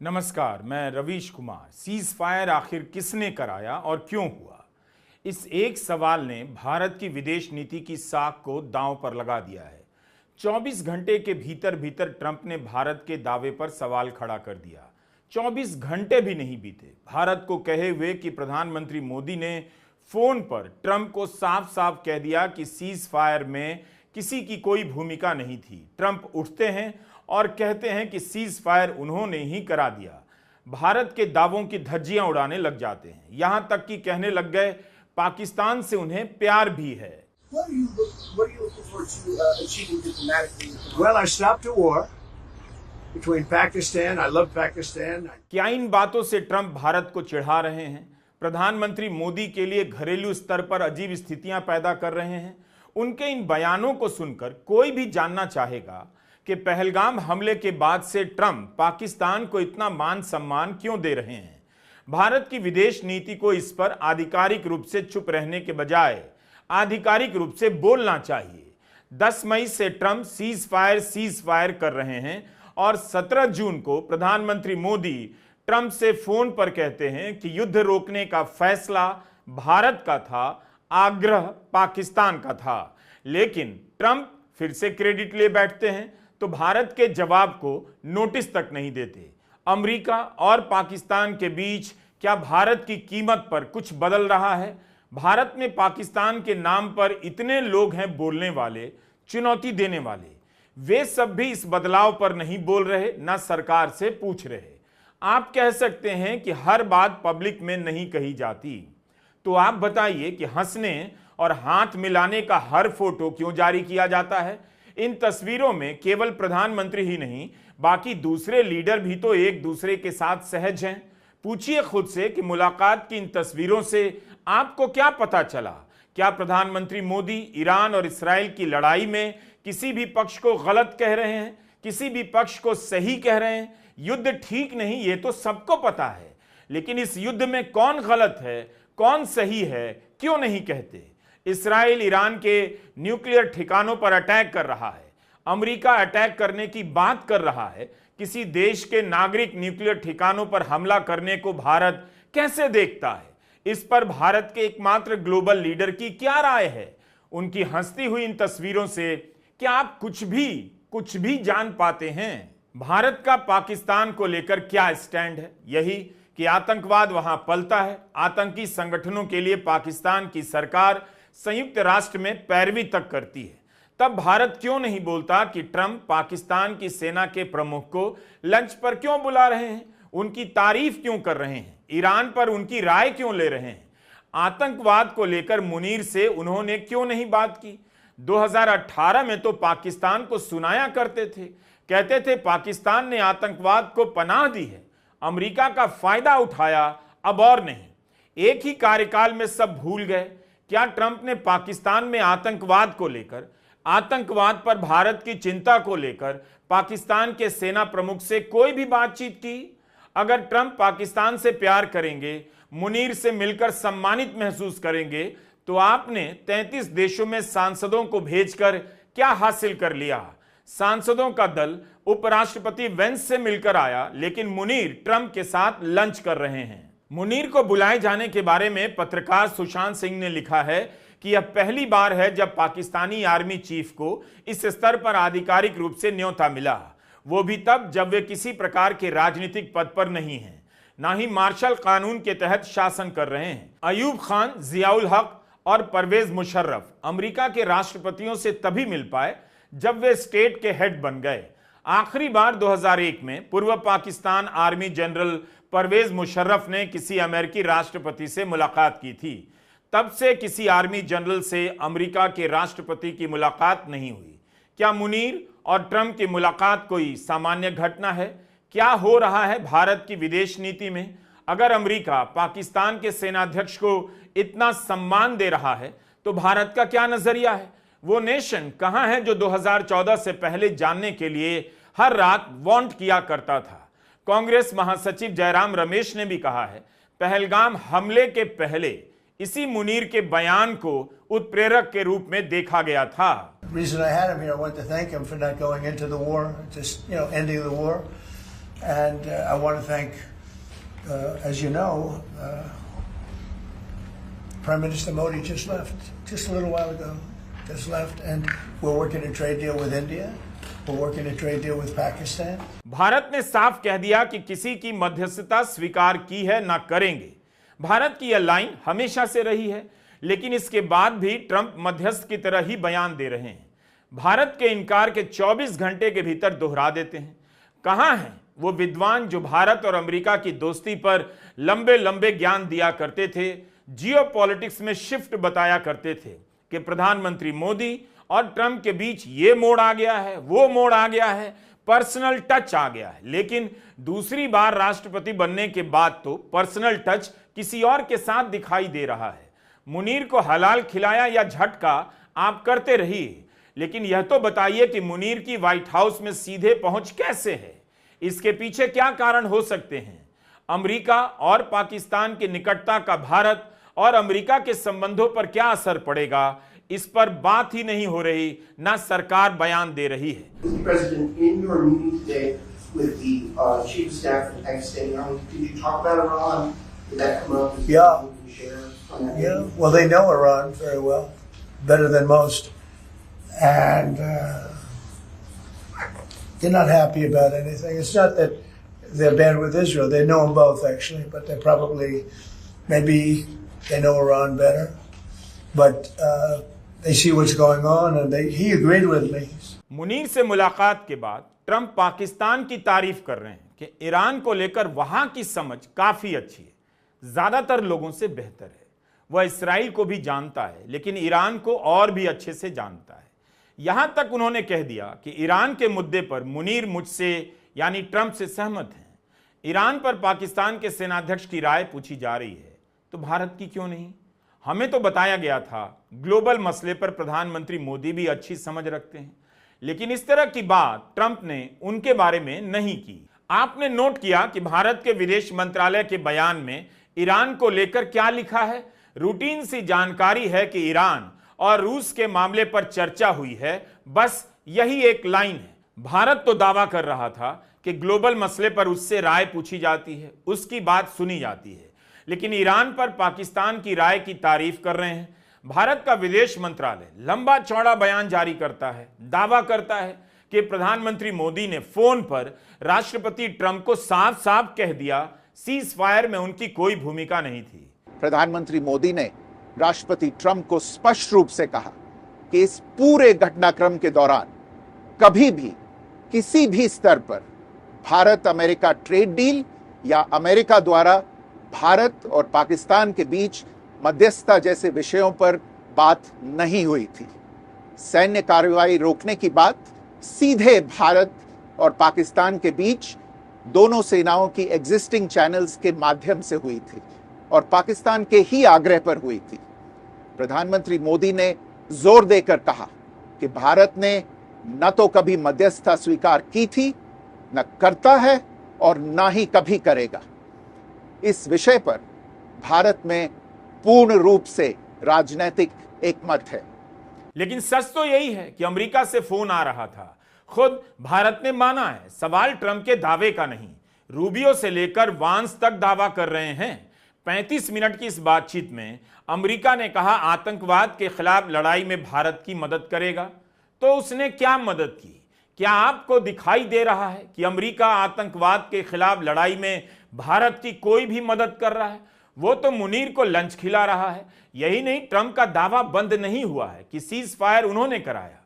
नमस्कार, मैं Ravish Kumar. Cease fire आखिर किसने कराया और क्यों हुआ? इस एक सवाल ने भारत की विदेश नीति की साख को दांव पर लगा दिया है। 24 घंटे के भीतर भीतर ट्रंप ने भारत के दावे पर सवाल खड़ा कर दिया। 24 घंटे भी नहीं बीते भारत को कहे हुए कि प्रधानमंत्री मोदी ने फोन पर ट्रंप को साफ साफ कह दिया कि सीज फायर में किसी की कोई भूमिका नहीं थी। ट्रंप उठते हैं और कहते हैं कि सीज फायर उन्होंने ही करा दिया। भारत के दावों की धज्जियां उड़ाने लग जाते हैं, यहां तक कि कहने लग गए पाकिस्तान से उन्हें प्यार भी है। What are you looking forward to achieving diplomatically? Well, I stopped a war between Pakistan. I love Pakistan. क्या इन बातों से ट्रंप भारत को चिढ़ा रहे हैं? प्रधानमंत्री मोदी के लिए घरेलू स्तर पर अजीब स्थितियां पैदा कर रहे हैं। उनके इन बयानों को सुनकर कोई भी जानना चाहेगा कि पहलगाम हमले के बाद से ट्रंप पाकिस्तान को इतना मान सम्मान क्यों दे रहे हैं। भारत की विदेश नीति को इस पर आधिकारिक रूप से चुप रहने के बजाय आधिकारिक रूप से बोलना चाहिए। 10 मई से ट्रंप सीज फायर कर रहे हैं और 17 जून को प्रधानमंत्री मोदी ट्रंप से फोन पर कहते हैं कि युद्ध रोकने का फैसला भारत का था, आग्रह पाकिस्तान का था। लेकिन ट्रंप फिर से क्रेडिट ले बैठते हैं तो भारत के जवाब को नोटिस तक नहीं देते। अमेरिका और पाकिस्तान के बीच क्या भारत की कीमत पर कुछ बदल रहा है? भारत में पाकिस्तान के नाम पर इतने लोग हैं बोलने वाले, चुनौती देने वाले, वे सब भी इस बदलाव पर नहीं बोल रहे, ना सरकार से पूछ रहे। आप कह सकते हैं कि हर बात पब्लिक में नहीं कही जाती, तो आप बताइए कि हंसने और हाथ मिलाने का हर फोटो क्यों जारी किया जाता है? इन तस्वीरों में केवल प्रधानमंत्री ही नहीं, बाकी दूसरे लीडर भी तो एक दूसरे के साथ सहज हैं। पूछिए खुद से कि मुलाकात की इन तस्वीरों से आपको क्या पता चला? क्या प्रधानमंत्री मोदी ईरान और इस्राएल की लड़ाई में किसी भी पक्ष को गलत कह रहे हैं, किसी भी पक्ष को सही कह रहे हैं? युद्ध ठीक नहीं, ये तो सबको पता है, लेकिन इस युद्ध में कौन गलत है, कौन सही है, क्यों नहीं कहते? इस्राएल ईरान के न्यूक्लियर ठिकानों पर अटैक कर रहा है, अमेरिका अटैक करने की बात कर रहा है। किसी देश के नागरिक न्यूक्लियर ठिकानों पर हमला करने को भारत कैसे देखता है? इस पर भारत के एकमात्र ग्लोबल लीडर की क्या राय है? उनकी हंसती हुई इन तस्वीरों से क्या आप कुछ भी जान पाते हैं? भारत का पाकिस्तान को लेकर क्या स्टैंड है? यही कि आतंकवाद वहां पलता है। आतंकी संगठनों के लिए पाकिस्तान की सरकार संयुक्त राष्ट्र में पैरवी तक करती है। तब भारत क्यों नहीं बोलता कि ट्रंप पाकिस्तान की सेना के प्रमुख को लंच पर क्यों बुला रहे हैं, उनकी तारीफ क्यों कर रहे हैं, ईरान पर उनकी राय क्यों ले रहे हैं? आतंकवाद को लेकर मुनीर से उन्होंने क्यों नहीं बात की? 2018 में तो पाकिस्तान को सुनाया करते थे, कहते थे पाकिस्तान ने आतंकवाद को पनाह दी है, अमेरिका का फायदा उठाया, अब और नहीं। एक ही कार्यकाल में सब भूल गए। क्या ट्रंप ने पाकिस्तान में आतंकवाद को लेकर, आतंकवाद पर भारत की चिंता को लेकर पाकिस्तान के सेना प्रमुख से कोई भी बातचीत की? अगर ट्रंप पाकिस्तान से प्यार करेंगे, मुनीर से मिलकर सम्मानित महसूस करेंगे, तो आपने 33 देशों में सांसदों को भेजकर क्या हासिल कर लिया? सांसदों का दल उपराष्ट्रपति वेंस से मिलकर आया, लेकिन मुनीर ट्रंप के साथ लंच कर रहे हैं। मुनीर को बुलाए जाने के बारे में पत्रकार सुशांत सिंह ने लिखा है कि यह पहली बार है जब पाकिस्तानी आर्मी चीफ को इस स्तर पर आधिकारिक रूप से न्योता मिला, वो भी तब जब वे किसी प्रकार के राजनीतिक पद पर नहीं हैं, ना ही मार्शल कानून के तहत शासन कर रहे हैं। अयूब खान, जियाउल हक और परवेज मुशर्रफ अमेरिका के राष्ट्रपतियों से तभी मिल पाए जब वे स्टेट के हेड बन गए। आखिरी बार 2001 में पूर्व पाकिस्तान आर्मी जनरल परवेज मुशर्रफ ने किसी अमेरिकी राष्ट्रपति से मुलाकात की थी। तब से किसी आर्मी जनरल से अमेरिका के राष्ट्रपति की मुलाकात नहीं हुई। क्या मुनीर और ट्रंप की मुलाकात कोई सामान्य घटना है? क्या हो रहा है भारत की विदेश नीति में? अगर अमेरिका पाकिस्तान के सेनाध्यक्ष को इतना सम्मान दे रहा है तो भारत का क्या नजरिया है? वो नेशन कहां है जो 2014 से पहले जानने के लिए हर रात वांट किया करता था? कांग्रेस महासचिव जयराम रमेश ने भी कहा है, पहलगाम हमले के पहले इसी मुनीर के बयान को उत्प्रेरक के रूप में देखा गया था। The reason I had him here, I wanted to thank him for not going into the war, just ending the war. And I want to thank, as you know, Prime Minister Modi just left, just a little while ago, just left, and we're working a trade deal with India. We're working a trade deal with Pakistan. Bharat ने साफ कह दिया कि किसी की मध्यस्थता स्वीकार की है ना करेंगे। भारत की यह लाइन हमेशा से रही है, लेकिन इसके बाद भी ट्रंप मध्यस्थ की तरह ही बयान दे रहे हैं। भारत के इनकार के 24 घंटे के भीतर दोहरा देते हैं। कहां हैं वो विद्वान जो भारत और अमेरिका की दोस्ती पर लंबे लंबे ज्ञान दिया करते थे, जियोपॉलिटिक्स में शिफ्ट बताया करते थे कि प्रधानमंत्री मोदी और ट्रंप के बीच ये मोड़ आ गया है, वो मोड़ आ गया है, पर्सनल टच आ गया है। लेकिन दूसरी बार राष्ट्रपति बनने के बाद तो पर्सनल टच किसी और के साथ दिखाई दे रहा है। मुनीर को हलाल खिलाया या झटका आप करते रहिए, लेकिन यह तो बताइए कि मुनीर की व्हाइट हाउस में सीधे पहुंच कैसे है? इसके पीछे क्या कारण हो सकते हैं? अमेरिका और पाकिस्तान की निकटता का भारत और अमेरिका के संबंधों पर क्या असर पड़ेगा, इस पर बात ही नहीं हो रही, ना सरकार बयान दे रही है। Mr. President, in your meeting today with the Chief of Staff of Pakistan, did you talk about Iran? Did that come up? Yeah. You can share on that? Yeah, well, they know Iran very well, better than most, and they're not happy about anything. It's not that they're bad with Israel. They know them both, actually, but they're probably, maybe they know Iran better. But they see what's going on, and he agreed with me. Munir से मुलाकात के बाद Trump Pakistan की तारीफ कर रहे हैं कि ईरान को लेकर वहां की समझ काफी अच्छी है, ज्यादातर लोगों से बेहतर है। वह इस्राइल को भी जानता है, लेकिन ईरान को और भी अच्छे से जानता है। यहां तक उन्होंने कह दिया कि ईरान के मुद्दे पर मुनीर मुझसे यानी ट्रंप से सहमत हैं। ईरान पर पाकिस्तान के सेनाध्यक्ष की राय पूछी जा रही है, तो भारत की क्यों नहीं? हमें तो बताया गया था ग्लोबल मसले पर प्रधानमंत्री मोदी भी अच्छी समझ रखते हैं, लेकिन इस तरह की बात ट्रंप ने उनके बारे में नहीं की। आपने नोट किया कि भारत के विदेश मंत्रालय के बयान में ईरान को लेकर क्या लिखा है? रूटीन सी जानकारी है कि ईरान और रूस के मामले पर चर्चा हुई है, बस यही एक लाइन है। भारत तो दावा कर रहा था कि ग्लोबल मसले पर उससे राय पूछी जाती है, उसकी बात सुनी जाती है, लेकिन ईरान पर पाकिस्तान की राय की तारीफ कर रहे हैं। भारत का विदेश मंत्रालय लंबा चौड़ा बयान जारी करता है, दावा करता है कि प्रधानमंत्री मोदी ने फोन पर राष्ट्रपति ट्रंप को साफ साफ कह दिया सीज फायर में उनकी कोई भूमिका नहीं थी। प्रधानमंत्री मोदी ने राष्ट्रपति ट्रंप को स्पष्ट रूप से कहा कि इस पूरे घटनाक्रम के दौरान कभी भी किसी भी स्तर पर भारत अमेरिका ट्रेड डील या अमेरिका द्वारा भारत और पाकिस्तान के बीच मध्यस्थता जैसे विषयों पर बात नहीं हुई थी। सैन्य कार्रवाई रोकने की बात सीधे भारत और पाकिस्तान के बीच दोनों सेनाओं की एग्जिस्टिंग चैनल्स के माध्यम से हुई थी और पाकिस्तान के ही आग्रह पर हुई थी। प्रधानमंत्री मोदी ने जोर देकर कहा कि भारत ने न तो कभी मध्यस्थता स्वीकार की थी, न करता है और न ही कभी करेगा। इस विषय पर भारत में पूर्ण रूप से राजनीतिक एकमत है। लेकिन सच तो यही है कि अमेरिका से फोन आ रहा था, खुद भारत ने माना है। सवाल ट्रंप के दावे का नहीं, रूबियो से लेकर वांस तक दावा कर रहे हैं। 35 मिनट की इस बातचीत में अमेरिका ने कहा आतंकवाद के खिलाफ लड़ाई में भारत की मदद करेगा। तो उसने क्या मदद की? क्या आपको दिखाई दे रहा है कि अमेरिका आतंकवाद के खिलाफ लड़ाई में भारत की कोई भी मदद कर रहा है? वो तो मुनीर को लंच खिला रहा है। यही नहीं, ट्रंप का दावा बंद नहीं हुआ है कि सीज फायर उन्होंने कराया।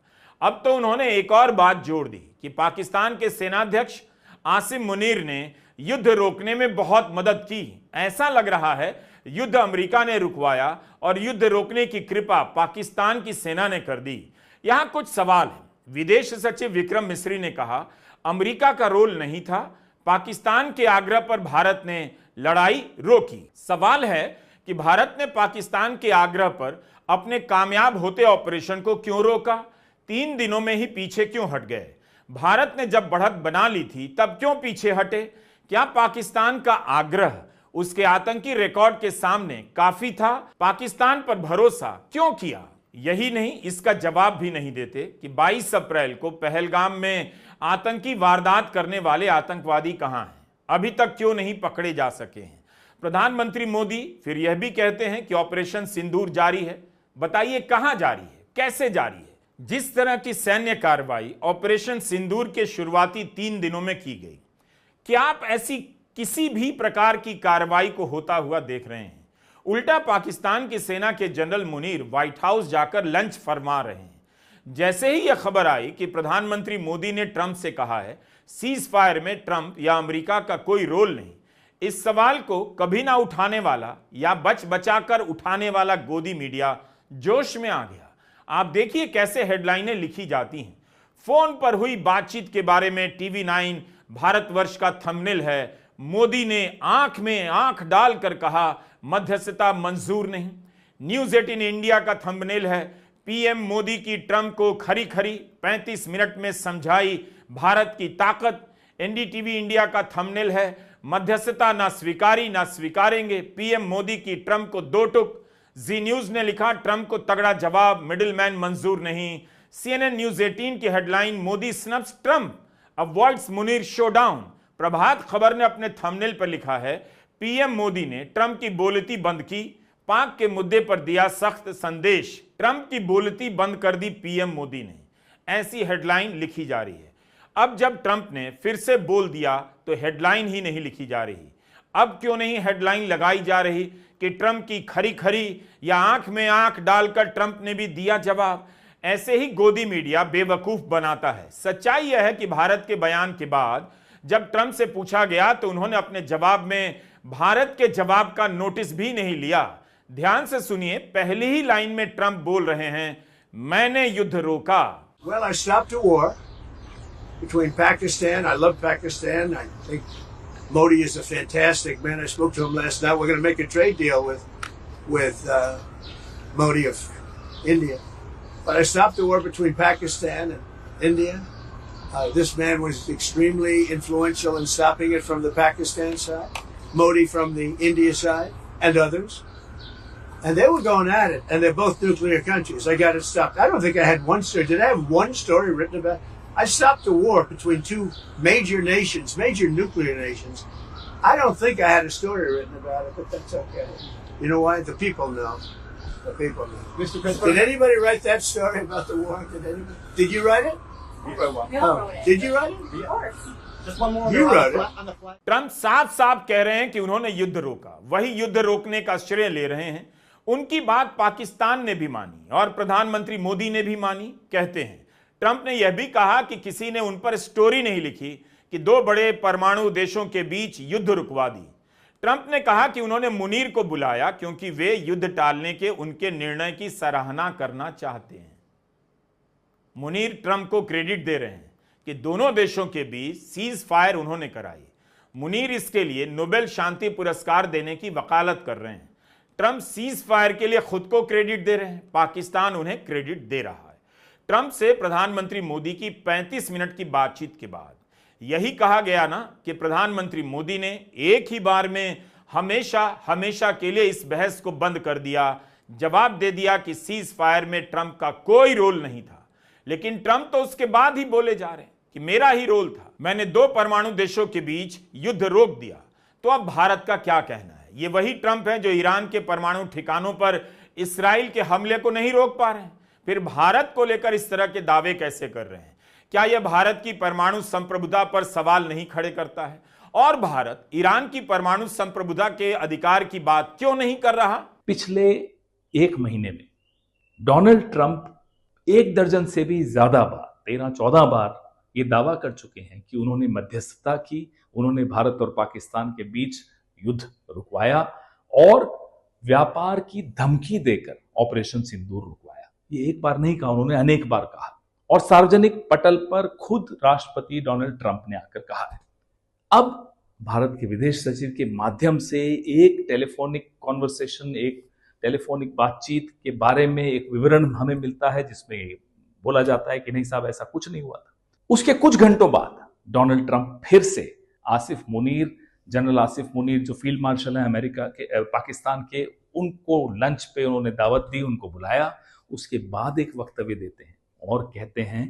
अब तो उन्होंने एक और बात जोड़ दी कि पाकिस्तान के सेनाध्यक्ष आसिम मुनीर ने युद्ध रोकने में बहुत मदद की। ऐसा लग रहा है युद्ध अमेरिका ने रुकवाया और युद्ध रोकने की कृपा पाकिस्तान की सेना ने कर दी। यहां कुछ सवाल है। विदेश सचिव विक्रम मिस्री ने कहा अमेरिका का रोल नहीं था, पाकिस्तान के आग्रह पर भारत ने लड़ाई रोकी। सवाल है कि भारत ने पाकिस्तान के आग्रह पर अपने कामयाब होते ऑपरेशन को क्यों रोका? 3 दिनों में ही पीछे क्यों हट गए? भारत ने जब बढ़त बना ली थी तब क्यों पीछे हटे? क्या पाकिस्तान का आग्रह उसके आतंकी रिकॉर्ड के सामने काफी था? पाकिस्तान पर भरोसा क्यों किया? यही नहीं, इसका जवाब भी नहीं देते कि 22 अप्रैल को पहलगाम में आतंकी वारदात करने वाले आतंकवादी कहां हैं, अभी तक क्यों नहीं पकड़े जा सके हैं। प्रधानमंत्री मोदी फिर यह भी कहते हैं कि ऑपरेशन सिंदूर जारी है। बताइए कहां जारी है, कैसे जारी है? जिस तरह की सैन्य कार्रवाई ऑपरेशन सिंदूर के शुरुआती 3 दिनों में की गई, क्या आप ऐसी किसी भी प्रकार की कार्रवाई को होता हुआ देख रहे हैं? उल्टा पाकिस्तान की सेना के जनरल मुनीर व्हाइट हाउस जाकर लंच फरमा रहे हैं। जैसे ही यह खबर आई कि प्रधानमंत्री मोदी ने ट्रंप से कहा है सीज फायर में ट्रंप या अमेरिका का कोई रोल नहीं, इस सवाल को कभी ना उठाने वाला या बच बचाकर उठाने वाला गोदी मीडिया जोश में आ गया। आप देखिए कैसे हेडलाइनें लिखी जाती हैं। फोन पर हुई बातचीत के बारे में टीवी 9 भारतवर्ष का थंबनेल है, मोदी ने आंख में आंख डालकर कहा मध्यस्थता मंजूर नहीं। न्यूज 18 इंडिया का थंबनेल है, पीएम मोदी की ट्रंप को खरी खरी 35 मिनट में समझाई भारत की ताकत। एनडीटीवी इंडिया का थंबनेल है, मध्यस्थता ना स्वीकारी ना स्वीकारेंगे, पीएम मोदी की ट्रंप को 2 टुक। जी न्यूज ने लिखा ट्रंप को तगड़ा जवाब, मिडिलमैन मंजूर नहीं। सीएनएन न्यूज 18 की headline, Modi snubs Trump avoids Munir showdown. Prabhat Khabar ने अपने थंबनेल पर लिखा है पीएम मोदी ने ट्रंप की बोलती बंद की, पाक के मुद्दे पर दिया सख्त संदेश। ट्रंप की बोलती बंद कर दी पीएम मोदी ने, ऐसी हेडलाइन लिखी जा रही है। अब जब ट्रंप ने फिर से बोल दिया तो हेडलाइन ही नहीं लिखी जा रही। अब क्यों नहीं हेडलाइन लगाई जा रही कि ट्रंप की खरी खरी या आंख में आंख डालकर ट्रंप ने भी दिया जवाब। ऐसे ही गोदी मीडिया बेवकूफ बनाता है। सच्चाई यह है कि भारत के बयान के बाद जब ट्रंप से पूछा गया तो उन्होंने अपने जवाब में भारत के जवाब का नोटिस भी नहीं लिया। ध्यान से सुनिए, पहली ही लाइन में ट्रंप बोल रहे हैं, मैंने युद्ध रोका। Well, I stopped a war between Pakistan. I love Pakistan. I think Modi is a fantastic man. I spoke to him last night. We're going to make a trade deal with Modi of India. But I stopped the war between Pakistan and India. This man was extremely influential in stopping it from the Pakistan side, Modi from the India side, and others. And they were going at it, and they're both nuclear countries. I got it stopped. I don't think I had one story. Did I have one story written about it? I stopped a war between 2 major nations, major nuclear nations. I don't think I had a story written about it, but that's okay. You know why? The people know. The people know. Mr. President, Did anybody write that story about the war? Did you write it? we wrote one. Oh, did you write it? Of course. Just one more. You wrote it. On the flag. Trump साफ साफ कह रहे हैं कि उन्होंने युद्ध रोका, वही युद्ध रोकने का श्रेय ले रहे हैं। उनकी बात पाकिस्तान ने भी मानी और प्रधानमंत्री मोदी ने भी मानी। कहते हैं ट्रंप ने यह भी कहा कि किसी ने उन पर स्टोरी नहीं लिखी कि 2 बड़े परमाणु देशों के बीच युद्ध रुकवा दी। ट्रंप ने कहा कि उन्होंने मुनीर को बुलाया क्योंकि वे युद्ध टालने के उनके निर्णय की सराहना करना चाहते हैं। मुनीर ट्रंप को क्रेडिट दे रहे हैं कि दोनों देशों के बीच सीज फायर उन्होंने कराई। मुनीर इसके लिए नोबेल शांति पुरस्कार देने की वकालत कर रहे हैं। ट्रंप सीज फायर के लिए खुद को क्रेडिट दे रहे हैं, पाकिस्तान उन्हें क्रेडिट दे रहा है। ट्रंप से प्रधानमंत्री मोदी की 35 मिनट की बातचीत के बाद यही कहा गया ना कि प्रधानमंत्री मोदी ने एक ही बार में हमेशा हमेशा के लिए इस बहस को बंद कर दिया, जवाब दे दिया कि सीज फायर में ट्रंप का कोई रोल नहीं था। लेकिन ट्रंप तो उसके बाद ही बोले जा रहे हैं कि मेरा ही रोल था, मैंने 2 परमाणु देशों के बीच युद्ध रोक दिया। तो अब भारत का क्या कहना है? ये वही ट्रंप है जो ईरान के परमाणु ठिकानों पर इस्राइल के हमले को नहीं रोक पा रहे हैं, फिर भारत को लेकर इस तरह के दावे कैसे कर रहे हैं? क्या यह भारत की परमाणु संप्रभुता पर सवाल नहीं खड़े करता है? और भारत ईरान की परमाणु संप्रभुता के अधिकार की बात क्यों नहीं कर रहा? पिछले 1 महीने में डोनाल्ड ट्रंप 1 दर्जन से भी ज्यादा बार, 13-14 बार ये दावा कर चुके हैं कि उन्होंने मध्यस्थता की, उन्होंने भारत और पाकिस्तान के बीच युद्ध रुकवाया और व्यापार की धमकी देकर ऑपरेशन सिंदूर रुकवाया। ये एक बार नहीं कहा, उन्होंने अनेक बार कहा और सार्वजनिक पटल पर खुद राष्ट्रपति डोनाल्ड ट्रंप ने आकर कहा है। अब भारत के विदेश सचिव के माध्यम से एक टेलीफोनिक कॉन्वर्सेशन, एक टेलीफोनिक बातचीत के बारे में एक विवरण हमें मिलता है जिसमें बोला जाता है कि नहीं साहब ऐसा कुछ नहीं हुआ था। उसके कुछ घंटों बाद डोनाल्ड ट्रंप फिर से आसिफ मुनीर, जनरल आसिफ मुनीर जो फील्ड मार्शल हैं अमेरिका के, पाकिस्तान के, उनको लंच पे उन्होंने दावत दी, उनको बुलाया उसके बाद एक वक्तव्य देते हैं और कहते हैं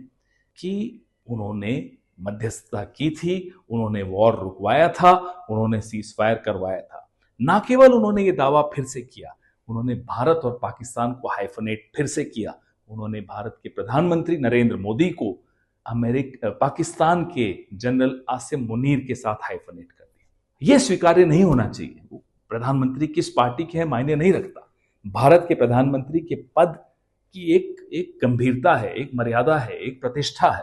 कि उन्होंने मध्यस्थता की थी, उन्होंने वॉर रुकवाया था, उन्होंने सीज फायर करवाया था। ना केवल उन्होंने ये दावा फिर से किया, उन्होंने भारत और पाकिस्तान को हाइफनेट फिर से किया। उन्होंने भारत के प्रधानमंत्री नरेंद्र मोदी को पाकिस्तान के जनरल आसिम मुनीर के साथ हाइफनेट कर दिया। यह स्वीकार्य नहीं होना चाहिए। प्रधानमंत्री किस पार्टी के हैं मायने नहीं रखता। भारत के प्रधानमंत्री के पद की एक गंभीरता है, एक मर्यादा है, एक प्रतिष्ठा है।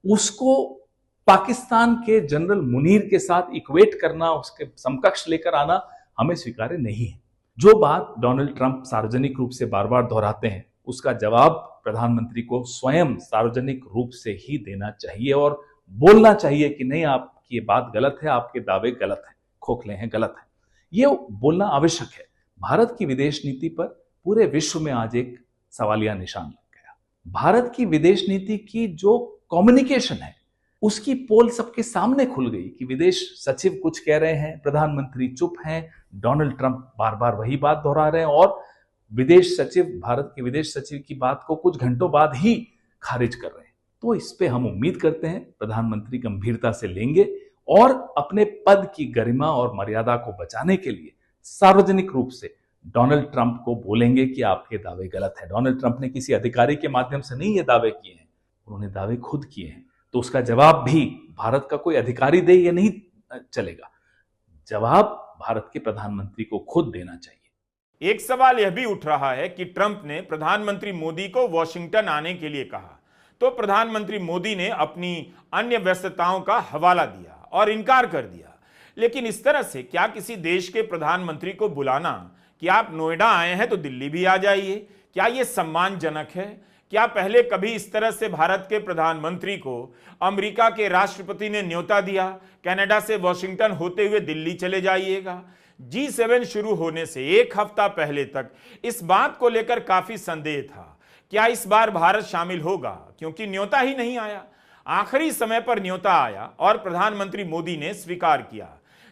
उसको पाकिस्तान के जनरल मुनीर के साथ इक्वेट करना, उसके समकक्ष लेकर आना हमें स्वीकार्य नहीं है। जो बात डोनाल्ड ट्रंप सार्वजनिक रूप से बार बार दोहराते हैं, उसका जवाब प्रधानमंत्री को स्वयं सार्वजनिक रूप से ही देना चाहिए और बोलना चाहिए कि नहीं, आपकी ये बात गलत है, आपके दावे गलत हैं, खोखले हैं, गलत हैं। ये बोलना आवश्यक है। भारत की विदेश नीति पर पूरे विश्व में आज एक सवालिया निशान लग गया। भारत की विदेश नीति की जो कम्युनिकेशन है उसकी पोल सबके सामने खुल गई कि विदेश सचिव कुछ कह रहे हैं, प्रधानमंत्री चुप हैं, डोनाल्ड ट्रंप बार बार वही बात दोहरा रहे हैं और विदेश सचिव, भारत के विदेश सचिव की बात को कुछ घंटों बाद ही खारिज कर रहे हैं। तो इस पे हम उम्मीद करते हैं प्रधानमंत्री गंभीरता से लेंगे और अपने पद की गरिमा और मर्यादा को बचाने के लिए सार्वजनिक रूप से डोनाल्ड ट्रंप को बोलेंगे कि आपके दावे गलत हैं। डोनाल्ड ट्रंप ने किसी अधिकारी के माध्यम से नहीं ये दावे किए हैं, उन्होंने दावे खुद किए हैं। तो उसका जवाब भी भारत का कोई अधिकारी दे, ये नहीं चलेगा। जवाब भारत के प्रधानमंत्री को खुद देना चाहिए। एक सवाल यह भी उठ रहा है कि ट्रंप ने प्रधानमंत्री मोदी को वॉशिंगटन आने के लिए कहा तो प्रधानमंत्री मोदी ने अपनी अन्य व्यस्तताओं का हवाला दिया और इनकार कर दिया। लेकिन इस तरह से क्या किसी देश के प्रधानमंत्री को बुलाना कि आप नोएडा आए हैं तो दिल्ली भी आ जाइए, क्या यह सम्मानजनक है? क्या पहले कभी इस तरह से भारत के प्रधानमंत्री को अमेरिका के राष्ट्रपति ने न्योता दिया, कनाडा से वॉशिंगटन होते हुए दिल्ली चले जाइएगा? G7 शुरू होने से एक हफ्ता पहले तक इस बात को लेकर काफी संदेह था, क्या इस बार भारत शामिल होगा, क्योंकि न्योता ही नहीं आया। आखिरी समय पर न्योता आया और प्रधानमंत्री मोदी ने स्वीकार किया।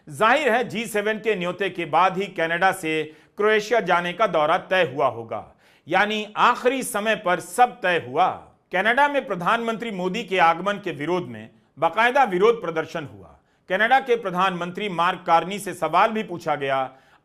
जाहिर है G7 के न्योते के बाद ही कनाडा से क्रोएशिया जाने का दौरा तय हुआ होगा, यानी आखिरी समय पर सब तय हुआ। कनाडा में प्रधानमंत्री मोदी के आगमन के विरोध में बाकायदा विरोध प्रदर्शन हुआ। कनाडा के प्रधानमंत्री मार्क कार्नी से सवाल भी पूछा गया,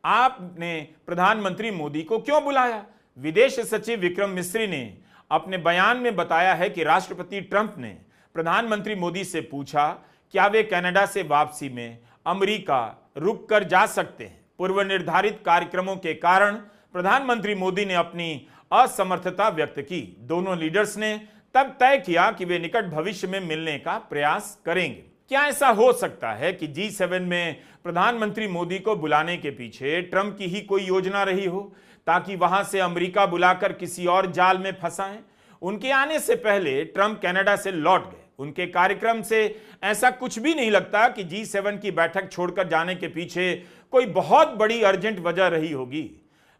आपने प्रधानमंत्री मोदी को क्यों बुलाया? विदेश सचिव विक्रम मिस्री ने अपने बयान में बताया है कि राष्ट्रपति ट्रंप ने प्रधानमंत्री मोदी से पूछा क्या वे कनाडा से वापसी में अमेरिका रुक कर जा सकते हैं। पूर्व निर्धारित कार्यक्रमों के कारण प्रधानमंत्री मोदी ने अपनी असमर्थता व्यक्त की। दोनों लीडर्स ने तब तय किया कि वे निकट भविष्य में मिलने का प्रयास करेंगे। क्या ऐसा हो सकता है कि G7 में प्रधानमंत्री मोदी को बुलाने के पीछे ट्रंप की ही कोई योजना रही हो, ताकि वहां से अमेरिका बुलाकर किसी और जाल में फंसाएं? उनके आने से पहले ट्रंप कनाडा से लौट गए। उनके कार्यक्रम से ऐसा कुछ भी नहीं लगता कि G7 की बैठक छोड़कर जाने के पीछे कोई बहुत बड़ी अर्जेंट वजह रही होगी।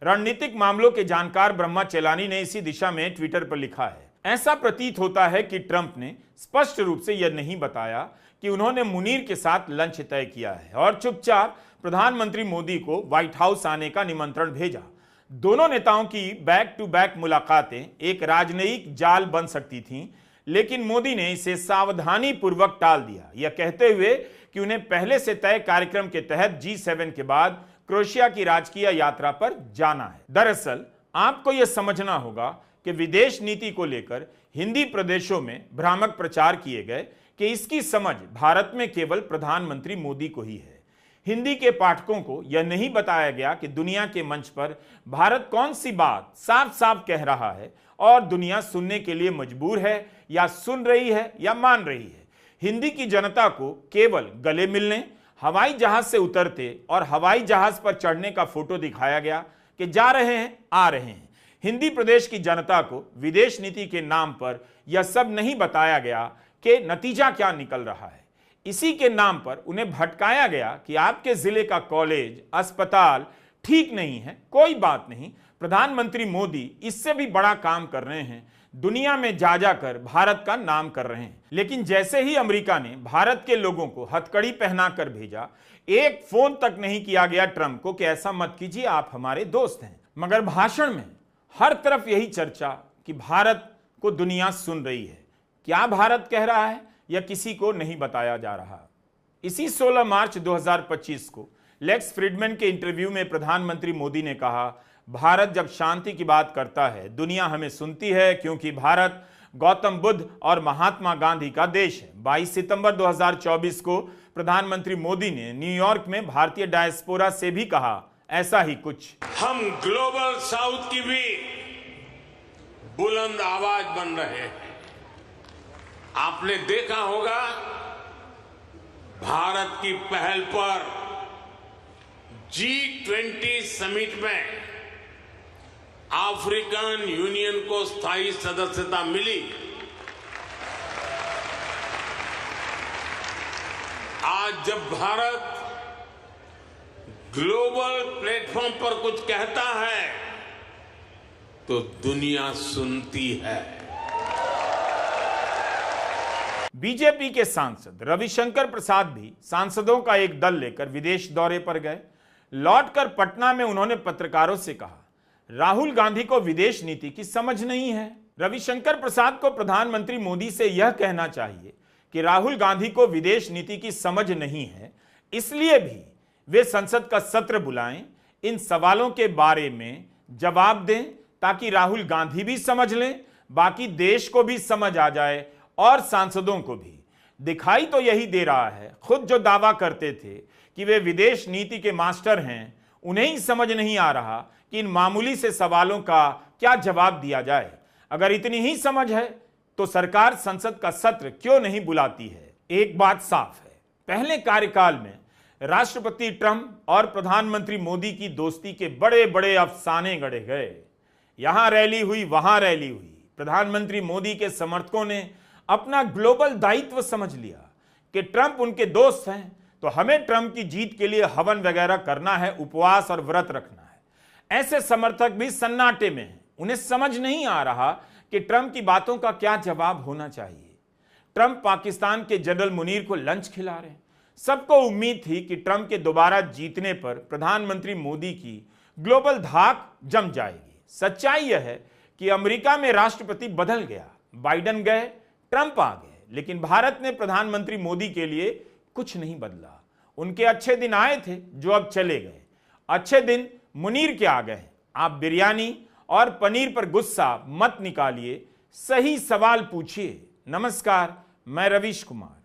रणनीतिक मामलों के जानकार ब्रह्मा चेलानी ने इसी दिशा में ट्विटर पर लिखा है, ऐसा प्रतीत होता है कि ट्रंप ने स्पष्ट रूप से यह नहीं बताया कि उन्होंने मुनीर के साथ लंच तय किया है और चुपचाप प्रधानमंत्री मोदी को व्हाइट हाउस आने का निमंत्रण भेजा। दोनों नेताओं की बैक टू बैक मुलाकातें एक राजनयिक जाल बन सकती थीं, लेकिन मोदी ने इसे सावधानी पूर्वक टाल दिया, यह कहते हुए कि उन्हें पहले से तय कार्यक्रम के तहत G7 के बाद क्रोएशिया की राजकीय यात्रा पर जाना है। दरअसल आपको यह समझना होगा कि विदेश नीति को लेकर हिंदी प्रदेशों में भ्रामक प्रचार किए गए कि इसकी समझ भारत में केवल प्रधानमंत्री मोदी को ही है। हिंदी के पाठकों को यह नहीं बताया गया कि दुनिया के मंच पर भारत कौन सी बात साफ साफ कह रहा है और दुनिया सुनने के लिए मजबूर है या सुन रही है या मान रही है। हिंदी की जनता को केवल गले मिलने, हवाई जहाज से उतरते और हवाई जहाज पर चढ़ने का फोटो दिखाया गया कि जा रहे हैं, आ रहे हैं। हिंदी प्रदेश की जनता को विदेश नीति के नाम पर यह सब नहीं बताया गया कि नतीजा क्या निकल रहा है। इसी के नाम पर उन्हें भटकाया गया कि आपके जिले का कॉलेज, अस्पताल ठीक नहीं है, कोई बात नहीं, प्रधानमंत्री मोदी इससे भी बड़ा काम कर रहे हैं, दुनिया में जा जाकर भारत का नाम कर रहे हैं। लेकिन जैसे ही अमेरिका ने भारत के लोगों को हथकड़ी पहनाकर भेजा, एक फोन तक नहीं किया गया ट्रंप को कि ऐसा मत कीजिए, आप हमारे दोस्त हैं। मगर भाषण में हर तरफ यही चर्चा कि भारत को दुनिया सुन रही है। क्या भारत कह रहा है या किसी को नहीं बताया जा रहा। इसी 16 मार्च 2025 को लेक्स फ्रीडमैन के इंटरव्यू में प्रधानमंत्री मोदी ने कहा, भारत जब शांति की बात करता है दुनिया हमें सुनती है, क्योंकि भारत गौतम बुद्ध और महात्मा गांधी का देश है। 22 सितंबर 2024 को प्रधानमंत्री मोदी ने न्यूयॉर्क में भारतीय डायस्पोरा से भी कहा ऐसा ही कुछ। हम ग्लोबल साउथ की भी बुलंद आवाज बन रहे हैं। आपने देखा होगा भारत की पहल पर G20 समिट में अफ्रीकन यूनियन को स्थायी सदस्यता मिली। आज जब भारत ग्लोबल प्लेटफॉर्म पर कुछ कहता है तो दुनिया सुनती है। बीजेपी के सांसद रविशंकर प्रसाद भी सांसदों का एक दल लेकर विदेश दौरे पर गए। लौटकर पटना में उन्होंने पत्रकारों से कहा, राहुल गांधी को विदेश नीति की समझ नहीं है। रविशंकर प्रसाद को प्रधानमंत्री मोदी से यह कहना चाहिए कि राहुल गांधी को विदेश नीति की समझ नहीं है, इसलिए भी वे संसद का सत्र बुलाएं, इन सवालों के बारे में जवाब दें ताकि राहुल गांधी भी समझ लें, बाकी देश को भी समझ आ जाए और सांसदों को भी। दिखाई तो यही दे रहा है, खुद जो दावा करते थे कि वे विदेश नीति के मास्टर हैं, उन्हें ही समझ नहीं आ रहा कि इन मामूली से सवालों का क्या जवाब दिया जाए। अगर इतनी ही समझ है तो सरकार संसद का सत्र क्यों नहीं बुलाती है। एक बात साफ है, पहले कार्यकाल में राष्ट्रपति ट्रंप और प्रधानमंत्री मोदी की दोस्ती के बड़े बड़े अफसाने गढ़े गए। यहां रैली हुई, वहां रैली हुई। प्रधानमंत्री मोदी के समर्थकों ने अपना ग्लोबल दायित्व समझ लिया कि ट्रंप उनके दोस्त हैं तो हमें ट्रंप की जीत के लिए हवन वगैरह करना है, उपवास और व्रत रखना है। ऐसे समर्थक भी सन्नाटे में हैं, उन्हें समझ नहीं आ रहा कि ट्रंप की बातों का क्या जवाब होना चाहिए। ट्रंप पाकिस्तान के जनरल मुनीर को लंच खिला रहे हैं। सबको उम्मीद थी कि ट्रंप के दोबारा जीतने पर प्रधानमंत्री मोदी की ग्लोबल धाक जम जाएगी। सच्चाई यह है कि अमेरिका में राष्ट्रपति बदल गया, बाइडेन गए, ट्रंप आ गए, लेकिन भारत ने प्रधानमंत्री मोदी के लिए कुछ नहीं बदला। उनके अच्छे दिन आए थे जो अब चले गए। अच्छे दिन मुनीर के आ गए। आप बिरयानी और पनीर पर गुस्सा मत निकालिए, सही सवाल पूछिए। नमस्कार, मैं रवीश कुमार।